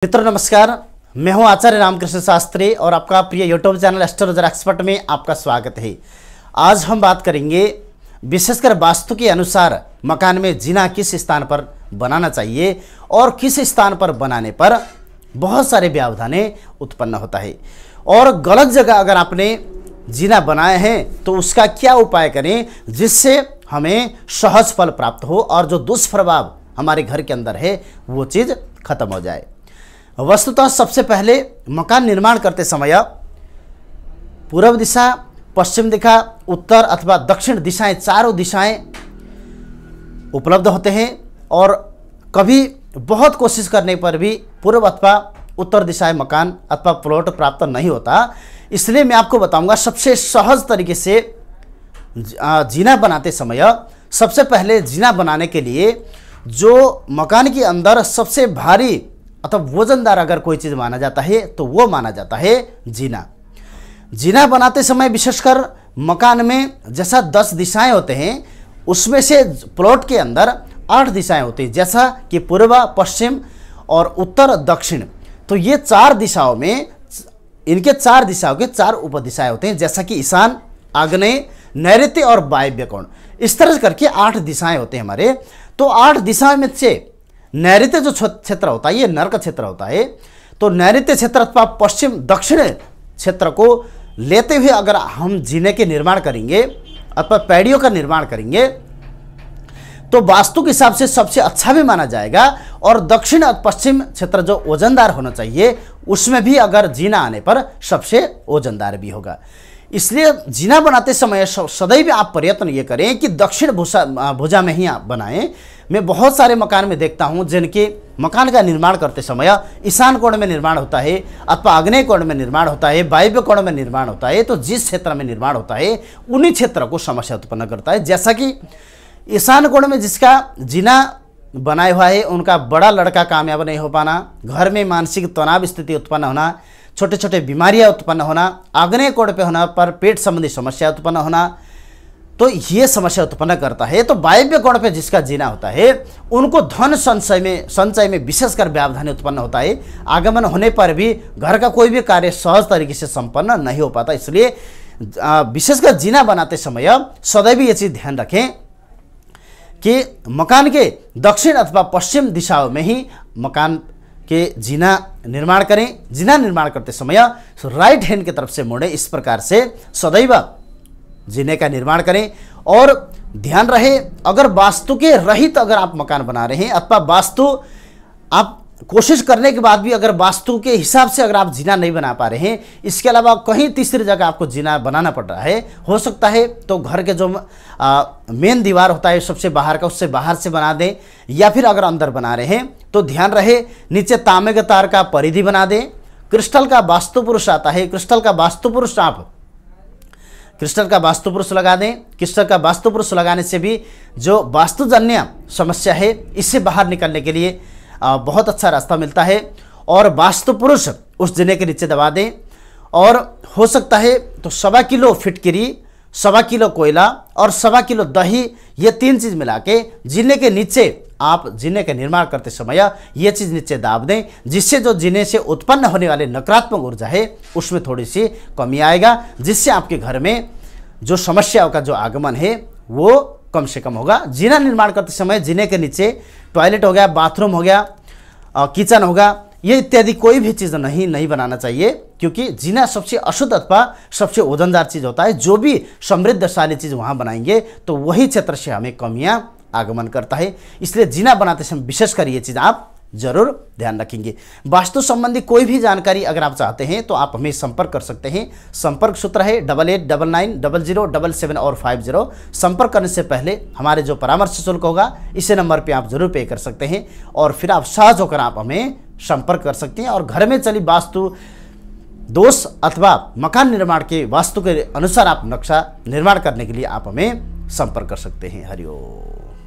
मित्रों नमस्कार, मैं हूं आचार्य रामकृष्ण शास्त्री और आपका प्रिय यूट्यूब चैनल एस्ट्रोलॉजर एक्सपर्ट में आपका स्वागत है। आज हम बात करेंगे विशेषकर वास्तु के अनुसार मकान में जीना किस स्थान पर बनाना चाहिए और किस स्थान पर बनाने पर बहुत सारे व्यवधानें उत्पन्न होता है, और गलत जगह अगर आपने जीना बनाए हैं तो उसका क्या उपाय करें जिससे हमें सहज फल प्राप्त हो और जो दुष्प्रभाव हमारे घर के अंदर है वो चीज़ खत्म हो जाए। वस्तुतः सबसे पहले मकान निर्माण करते समय पूर्व दिशा, पश्चिम दिशा, उत्तर अथवा दक्षिण दिशाएं, चारों दिशाएं उपलब्ध होते हैं, और कभी बहुत कोशिश करने पर भी पूर्व अथवा उत्तर दिशाएं मकान अथवा प्लॉट प्राप्त नहीं होता। इसलिए मैं आपको बताऊंगा सबसे सहज तरीके से जीना बनाते समय सबसे पहले जीना बनाने के लिए जो मकान के अंदर सबसे भारी अथवा वजनदार अगर कोई चीज़ माना जाता है तो वो माना जाता है जीना। जीना बनाते समय विशेषकर मकान में जैसा 10 दिशाएं होते हैं उसमें से प्लॉट के अंदर 8 दिशाएं होती हैं, जैसा कि पूर्व, पश्चिम और उत्तर, दक्षिण। तो ये 4 दिशाओं में इनके 4 दिशाओं के 4 उपदिशाएं होते हैं, जैसा कि ईशान, आग्नेय, नैऋत्य और वायव्य कोण। इस तरह करके 8 दिशाएं होते हैं हमारे। तो 8 दिशाओं में से नैऋत्य जो क्षेत्र होता है ये नर्क क्षेत्र होता है। तो नैऋत्य क्षेत्र अथवा पश्चिम दक्षिण क्षेत्र को लेते हुए अगर हम जीने के निर्माण करेंगे अथवा पैड़ियों का निर्माण करेंगे तो वास्तु के हिसाब से सबसे अच्छा भी माना जाएगा, और दक्षिण और पश्चिम क्षेत्र जो वजनदार होना चाहिए उसमें भी अगर जीना आने पर सबसे वजनदार भी होगा। इसलिए जीना बनाते समय सदैव आप प्रयत्न ये करें कि दक्षिण भुजा में ही आप बनाएं। मैं बहुत सारे मकान में देखता हूं जिनके मकान का निर्माण करते समय ईशान कोण में निर्माण होता है अथवा आग्नेय कोण में निर्माण होता है, वायव्य कोण में निर्माण होता है। तो जिस क्षेत्र में निर्माण होता है उन्हीं क्षेत्र को समस्या उत्पन्न करता है। जैसा कि ईशान कोण में जिसका जीना बनाया हुआ है उनका बड़ा लड़का कामयाब नहीं हो पाना, घर में मानसिक तनाव स्थिति उत्पन्न होना, छोटे छोटे बीमारियां उत्पन्न होना, आग्नेय कोण पे होना पर पेट संबंधी समस्या उत्पन्न होना, तो ये समस्या उत्पन्न करता है। तो वायव्य कोण पे जिसका जीना होता है उनको धन संचय में विशेषकर व्यवधान उत्पन्न होता है। आगमन होने पर भी घर का कोई भी कार्य सहज तरीके से संपन्न नहीं हो पाता। इसलिए विशेषकर जीना बनाते समय सदैव ये चीज़ ध्यान रखें कि मकान के दक्षिण अथवा पश्चिम दिशाओं में ही मकान के जीना निर्माण करें। जीना निर्माण करते समय राइट हैंड की तरफ से मोड़ें। इस प्रकार से सदैव जीने का निर्माण करें। और ध्यान रहे अगर वास्तु के रहित अगर आप मकान बना रहे हैं अथवा वास्तु आप कोशिश करने के बाद भी अगर वास्तु के हिसाब से अगर आप जीना नहीं बना पा रहे हैं, इसके अलावा कहीं तीसरी जगह आपको जीना बनाना पड़ रहा है, हो सकता है तो घर के जो मेन दीवार होता है सबसे बाहर का उससे बाहर से बना दें, या फिर अगर अंदर बना रहे हैं तो ध्यान रहे नीचे तांबे के तार का परिधि बना दें। क्रिस्टल का वास्तु पुरुष आता है, क्रिस्टल का वास्तु पुरुष आप क्रिस्टल का वास्तु पुरुष लगा दें। क्रिस्टल का वास्तु पुरुष लगाने से भी जो वास्तुजन्य समस्या है इससे बाहर निकलने के लिए बहुत अच्छा रास्ता मिलता है। और वास्तु पुरुष उस जीने के नीचे दबा दें, और हो सकता है तो 1.25 किलो फिटकिरी, 1.25 किलो कोयला और 1.25 किलो दही, ये 3 चीज़ मिला के जीने के नीचे आप जीने का निर्माण करते समय ये चीज़ नीचे दाब दें, जिससे जो जीने से उत्पन्न होने वाले नकारात्मक ऊर्जा है उसमें थोड़ी सी कमी आएगा, जिससे आपके घर में जो समस्याओं का जो आगमन है वो कम से कम होगा। जीना निर्माण करते समय जीने के नीचे टॉयलेट हो गया, बाथरूम हो गया, किचन होगा, ये इत्यादि कोई भी चीज़ नहीं बनाना चाहिए, क्योंकि जीना सबसे अशुद्ध अथवा सबसे वजनदार चीज़ होता है। जो भी समृद्धशाली चीज़ वहाँ बनाएंगे तो वही क्षेत्र से हमें कमियाँ आगमन करता है। इसलिए जीना बनाते समय विशेषकर ये चीज़ आप जरूर ध्यान रखेंगे। वास्तु संबंधी कोई भी जानकारी अगर आप चाहते हैं तो आप हमें संपर्क कर सकते हैं। संपर्क सूत्र है 88990077 और 50। संपर्क करने से पहले हमारे जो परामर्श शुल्क होगा इसी नंबर पे आप जरूर पे कर सकते हैं, और फिर आप सहज होकर आप हमें संपर्क कर सकते हैं। और घर में चली वास्तु दोष अथवा मकान निर्माण के वास्तु के अनुसार आप नक्शा निर्माण करने के लिए आप हमें संपर्क कर सकते हैं। हरिओम।